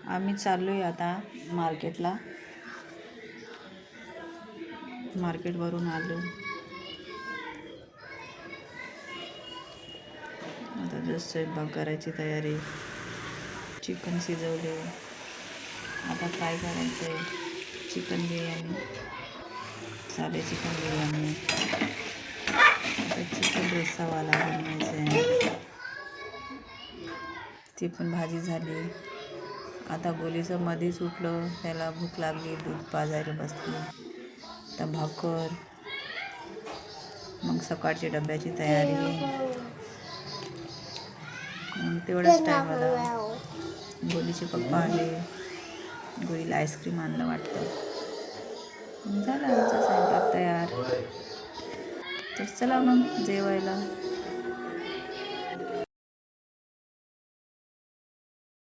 आम्ही चाललो आहे आता मार्केटला. मार्केटवरून आलो. आता जस्ट स्वयंपाक करायची तयारी. चिकन शिजवले, आता फ्राय करायचं आहे. चिकन बिर्याणी, साधे चिकन बिर्याणी. आता चिकन रस्सावाला बनवायचं आहे. ती पण भाजी झाली. आता गोलीचं मध्येच उठलं, त्याला भूक लागली, दूध पाजायला बसली. आता भाकर, मग सकाळच्या डब्याची तयारी. तेवढाच टाईम आला. गोलीचे पप्पा आले, गोलीला आईस्क्रीम आणलं वाटतं. झाला आमचा स्वयंपाक तयार. तर चला मग जेवायला.